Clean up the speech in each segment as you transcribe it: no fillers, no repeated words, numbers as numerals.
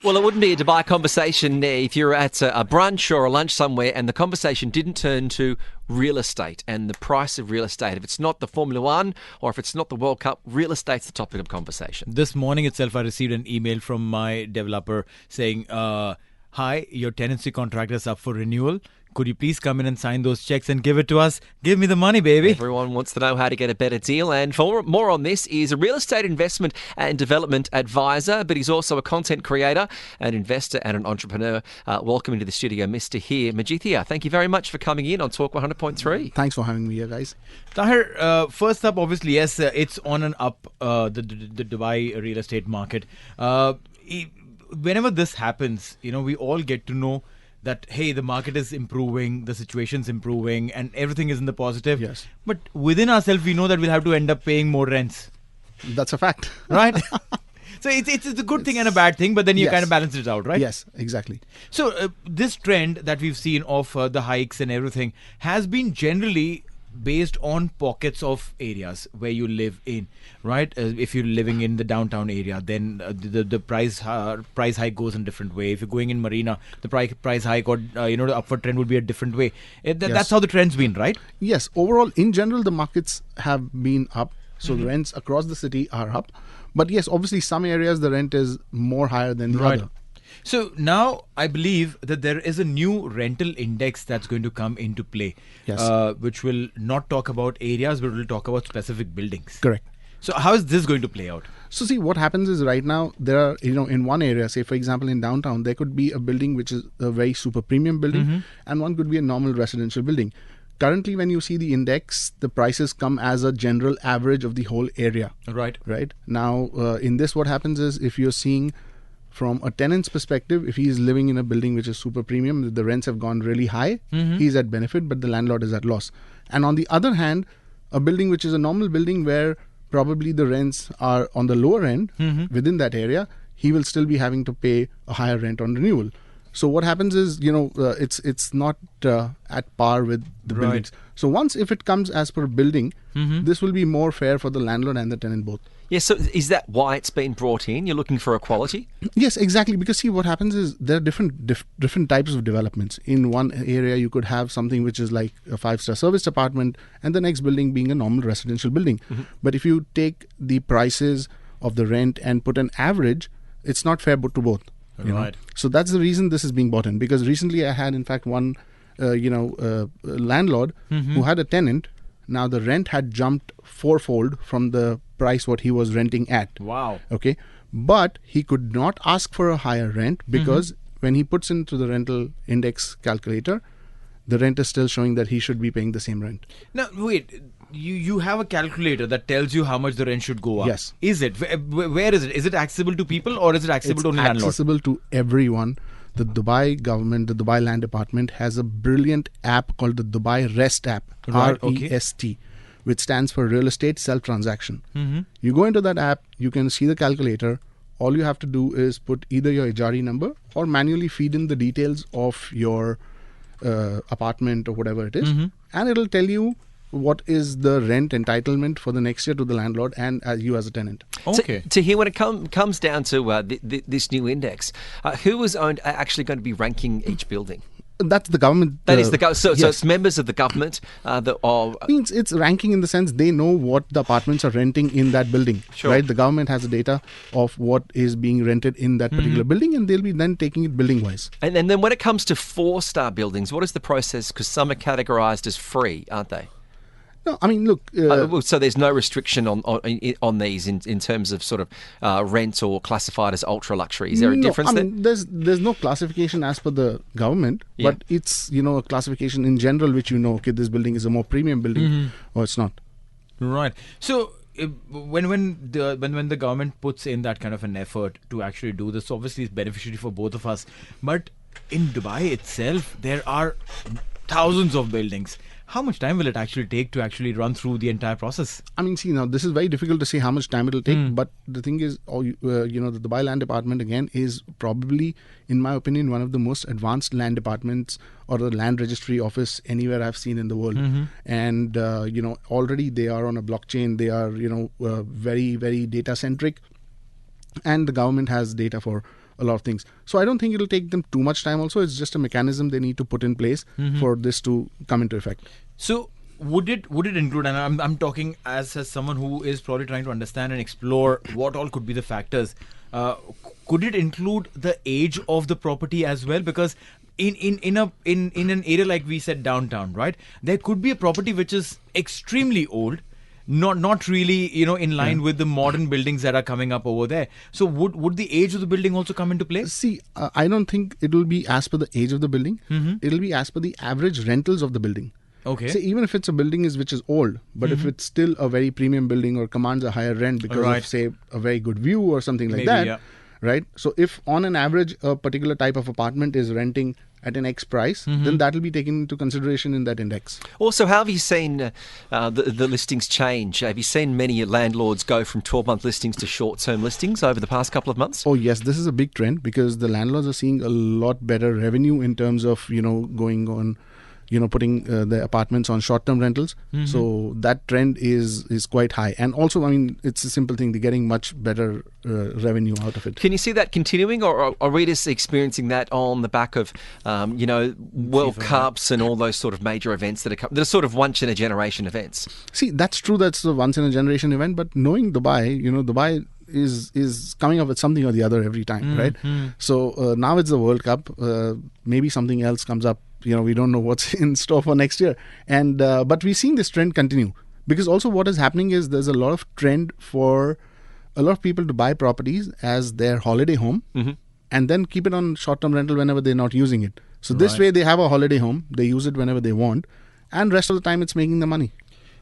Well, it wouldn't be a Dubai conversation if you're at a brunch or a lunch somewhere and the conversation didn't turn to real estate and the price of real estate. If it's not the Formula One or if it's not the World Cup, real estate's the topic of conversation. This morning itself, I received an email from my developer saying, hi, your tenancy contract is up for renewal. Could you please come in and sign those checks and give it to us? Give me the money, baby. Everyone wants to know how to get a better deal. And for more on this is a real estate investment and development advisor, but he's also a content creator, an investor and an entrepreneur. Welcome into the studio, Mr. Tahir Majithia. Thank you very much for coming in on Talk 100.3. Thanks for having me here, guys. Tahir, first up, obviously, yes, it's on and up, the Dubai real estate market. Whenever this happens, we all get to know that, hey, the market is improving, the situation's improving, and everything is in the positive. Yes. But within ourselves, we know that we'll have to end up paying more rents. That's a fact. Right? So it's a good thing and a bad thing, but then you kind of balance it out, right? Yes, exactly. So this trend that we've seen of the hikes and everything has been generally based on pockets of areas where you live in, right? If you're living in the downtown area, then the price hike goes in a different way. If you're going in Marina, the price hike or the upward trend would be a different way. That's how the trend's been, right? Yes. Overall, in general, the markets have been up. So the rents across the city are up. But yes, obviously, some areas the rent is more higher than the other. So now I believe that there is a new rental index that's going to come into play, which will not talk about areas, but will talk about specific buildings. Correct. So how is this going to play out? So see, what happens is right now there are, in one area, say for example in downtown, there could be a building which is a very super premium building and one could be a normal residential building. Currently, when you see the index, the prices come as a general average of the whole area. Right. Now, in this, what happens is if you're seeing from a tenant's perspective, if he is living in a building which is super premium, the rents have gone really high, he's at benefit, but the landlord is at loss. And on the other hand, a building which is a normal building where probably the rents are on the lower end within that area, he will still be having to pay a higher rent on renewal. So what happens is, it's not at par with the buildings. So once if it comes as per building, this will be more fair for the landlord and the tenant both. Yes, so is that why it's been brought in? You're looking for equality? Yes, exactly. Because see, what happens is there are different types of developments. In one area, you could have something which is like a 5-star service apartment and the next building being a normal residential building. But if you take the prices of the rent and put an average, it's not fair to both. Right. So that's the reason this is being bought in. Because recently I had, in fact, one landlord who had a tenant. Now the rent had jumped fourfold from the price what he was renting at. Wow. Okay. But he could not ask for a higher rent because when he puts into the rental index calculator, the rent is still showing that he should be paying the same rent. Now, wait. You have a calculator that tells you how much the rent should go up. Yes. Is it? Where is it? Is it accessible to people or is it accessible to only landlords? It's accessible to everyone. The Dubai government, the Dubai Land Department has a brilliant app called the Dubai REST app, R-E-S-T, which stands for Real Estate Self-Transaction. You go into that app, you can see the calculator. All you have to do is put either your Ijari number or manually feed in the details of your apartment or whatever it is. And it'll tell you what is the rent entitlement for the next year to the landlord and you as a tenant. Okay. To hear when it comes down to this new index, who is actually going to be ranking each building? That's the government. That is the government. So it's members of the government that are... Means it's ranking in the sense they know what the apartments are renting in that building. Sure. Right? The government has the data of what is being rented in that particular building and they'll be then taking it building wise. And then when it comes to 4-star buildings, what is the process? Because some are categorized as free, aren't they? No, I mean, look... so there's no restriction on these in terms of sort of rent or classified as ultra-luxury. Is there a difference there? There's no classification as per the government, but it's, a classification in general which okay, this building is a more premium building or it's not. Right. So... When the government puts in that kind of an effort to actually do this, obviously it's beneficiary for both of us. But in Dubai itself, there are thousands of buildings. How much time will it actually take to actually run through the entire process? I mean, see, now this is very difficult to say how much time it will take. But the thing is, the Dubai Land Department again is probably, in my opinion, one of the most advanced land departments or the land registry office anywhere I've seen in the world. And already they are on a blockchain. They are very, very data centric, and the government has data for a lot of things. So I don't think it'll take them too much time also. It's just a mechanism they need to put in place for this to come into effect. So would it include, and I'm talking as someone who is probably trying to understand and explore what all could be the factors, could it include the age of the property as well? Because in an area like we said, downtown, right, there could be a property which is extremely old, not really in line with the modern buildings that are coming up over there. So would the age of the building also come into play? See, I don't think it will be as per the age of the building. It'll be as per the average rentals of the building. Okay. So even if it's a building which is old, but if it's still a very premium building or commands a higher rent because of, say, a very good view or something like that, right? So if on an average a particular type of apartment is renting at an X price, then that will be taken into consideration in that index. Also, how have you seen the listings change? Have you seen many landlords go from 12-month listings to short-term listings over the past couple of months? Oh yes, this is a big trend because the landlords are seeing a lot better revenue in terms of going on, putting the apartments on short-term rentals. So that trend is quite high. And also, I mean, it's a simple thing. They're getting much better revenue out of it. Can you see that continuing, or are we just experiencing that on the back of, World Cups and all those sort of major events that are sort of once-in-a-generation events? See, that's true. That's a once-in-a-generation event. But knowing Dubai, Dubai is coming up with something or the other every time, right? So now it's the World Cup. Maybe something else comes up. We don't know what's in store for next year. And but we're seeing this trend continue. Because also what is happening is there's a lot of trend for a lot of people to buy properties as their holiday home and then keep it on short-term rental whenever they're not using it. So this way they have a holiday home, they use it whenever they want, and rest of the time it's making them money.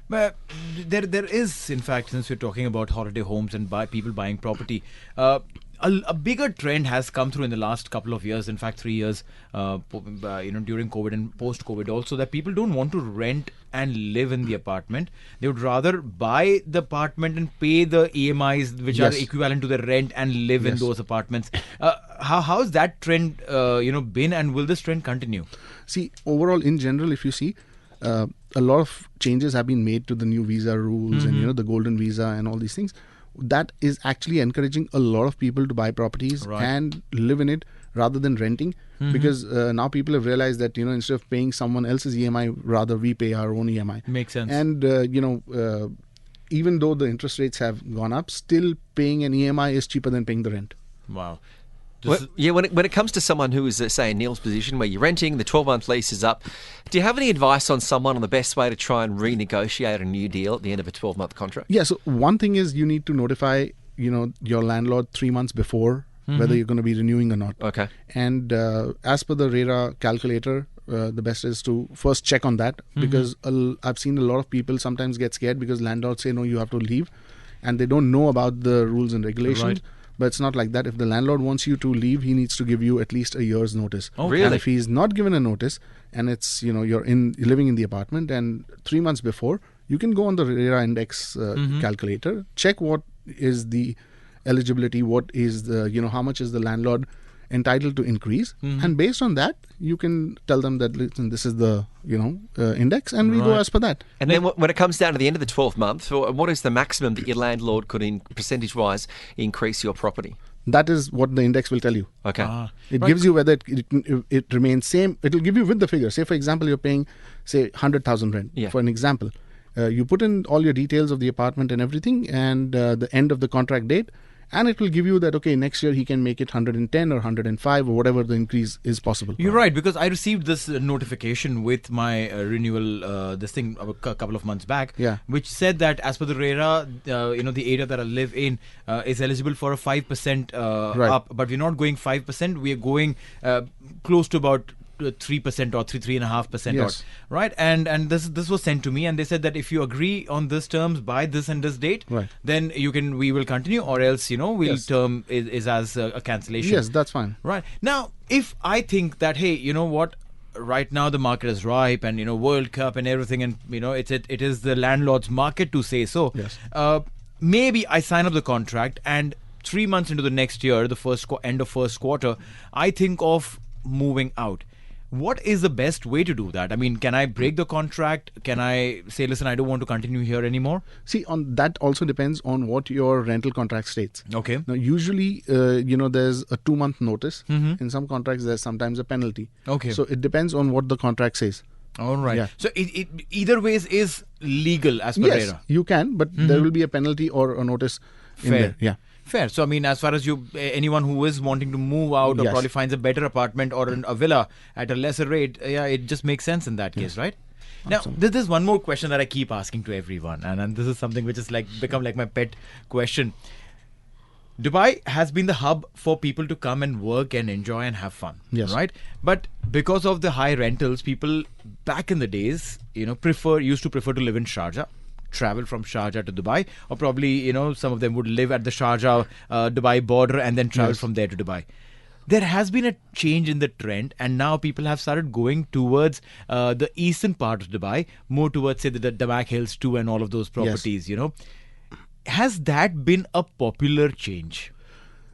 But there is, in fact, since we're talking about holiday homes and people buying property, a bigger trend has come through in the last couple of years, in fact 3 years, during COVID and post-COVID also, that people don't want to rent and live in the apartment. They would rather buy the apartment and pay the EMIs which are equivalent to the rent and live in those apartments. How has that trend been, and will this trend continue? See, overall in general, if you see, a lot of changes have been made to the new visa rules and the golden visa and all these things. That is actually encouraging a lot of people to buy properties and live in it rather than renting, because now people have realized that instead of paying someone else's EMI, rather we pay our own EMI. Makes sense. And even though the interest rates have gone up, still paying an EMI is cheaper than paying the rent. Wow. When it comes to someone who is, say, in Neil's position where you're renting, the 12-month lease is up, do you have any advice on someone on the best way to try and renegotiate a new deal at the end of a 12-month contract? Yeah, so one thing is you need to notify, your landlord 3 months before whether you're going to be renewing or not. Okay. And as per the RERA calculator, the best is to first check on that, because I've seen a lot of people sometimes get scared because landlords say, no, you have to leave, and they don't know about the rules and regulations. Right. But it's not like that. If the landlord wants you to leave, he needs to give you at least a year's notice. Oh, really? And if he's not given a notice, and it's you're living in the apartment, and 3 months before, you can go on the RERA index calculator, check what is the eligibility, what is the how much is the landlord entitled to increase, and based on that you can tell them that, listen, this is the index, and we go as per that. And then when it comes down to the end of the 12th month, what is the maximum that your landlord could percentage wise increase your property? That is what the index will tell you. Okay. It gives you whether it remains same. It will give you with the figure. Say for example you're paying, say, 100,000 rent, for an example. You put in all your details of the apartment and everything, and the end of the contract date, and it will give you that, okay, next year he can make it 110 or 105 or whatever the increase is possible. You're right, because I received this notification with my renewal, this thing a couple of months back, which said that as per the RERA, the area that I live in is eligible for a 5% up, but we're not going 5%, we're going close to about 3% or 3.5%, right? And this was sent to me, and they said that if you agree on this terms by this and this date, then we will continue, or else we'll term is as a cancellation. Yes, that's fine. Right. Now, if I think that, hey, you know what, right now the market is ripe, and World Cup and everything, and it is the landlord's market to say so. Yes. Maybe I sign up the contract, and 3 months into the next year, the end of first quarter, I think of moving out. What is the best way to do that? I mean, can I break the contract? Can I say, listen, I don't want to continue here anymore? See, on that also depends on what your rental contract states. Okay. Now, usually, there's a 2-month notice. In some contracts, there's sometimes a penalty. Okay. So it depends on what the contract says. All right. Yeah. So it either ways is legal as per Yes, RERA. you can, but there will be a penalty or a notice in Fair. there. Yeah. Fair. So, I mean, as far as anyone who is wanting to move out or Yes. probably finds a better apartment or a villa at a lesser rate, it just makes sense in that case, right? Now, there's one more question that I keep asking to everyone, and this is something which is become like my pet question. Dubai has been the hub for people to come and work and enjoy and have fun, Yes. right? But because of the high rentals, people back in the days, used to prefer to live in Sharjah, travel from Sharjah to Dubai, or probably, some of them would live at the Sharjah Dubai border and then travel Yes. from there to Dubai. There has been a change in the trend, and now people have started going towards the eastern part of Dubai, more towards, say, the Damak Hills too, and all of those properties, Has that been a popular change?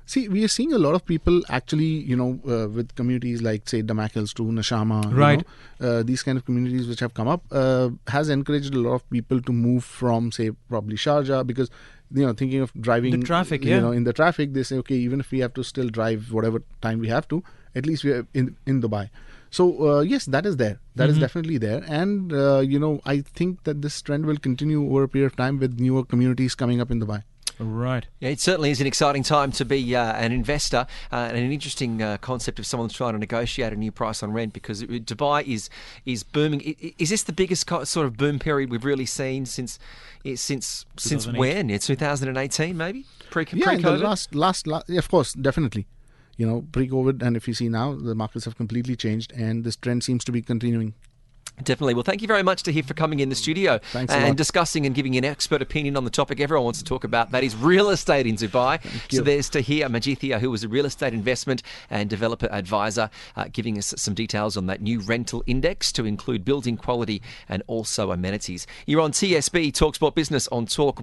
See, we are seeing a lot of people actually, with communities like, say, Damak Hills to Nashama, Right. These kind of communities which have come up, has encouraged a lot of people to move from, say, probably Sharjah, because, thinking of driving, The traffic, yeah. in the traffic, they say, okay, even if we have to still drive whatever time we have to, at least we are in Dubai. So, yes, that is there. That is definitely there. And, I think that this trend will continue over a period of time with newer communities coming up in Dubai. Right. Yeah, it certainly is an exciting time to be an investor and an interesting concept if someone's trying to negotiate a new price on rent, because Dubai is booming. Is this the biggest sort of boom period we've really seen since 2008. when? Yeah, 2018 maybe? Yeah, in the last, of course, definitely. Pre-COVID, and if you see now, the markets have completely changed, and this trend seems to be continuing. Definitely. Well, thank you very much, Tahir, for coming in the studio Thanks a and lot. discussing and giving an expert opinion on the topic everyone wants to talk about. That is real estate in Dubai. you. So there's Tahir Majithia, who was a real estate investment and developer advisor, giving us some details on that new rental index to include building quality and also amenities. You're on TSB, TalkSport Business on Talk.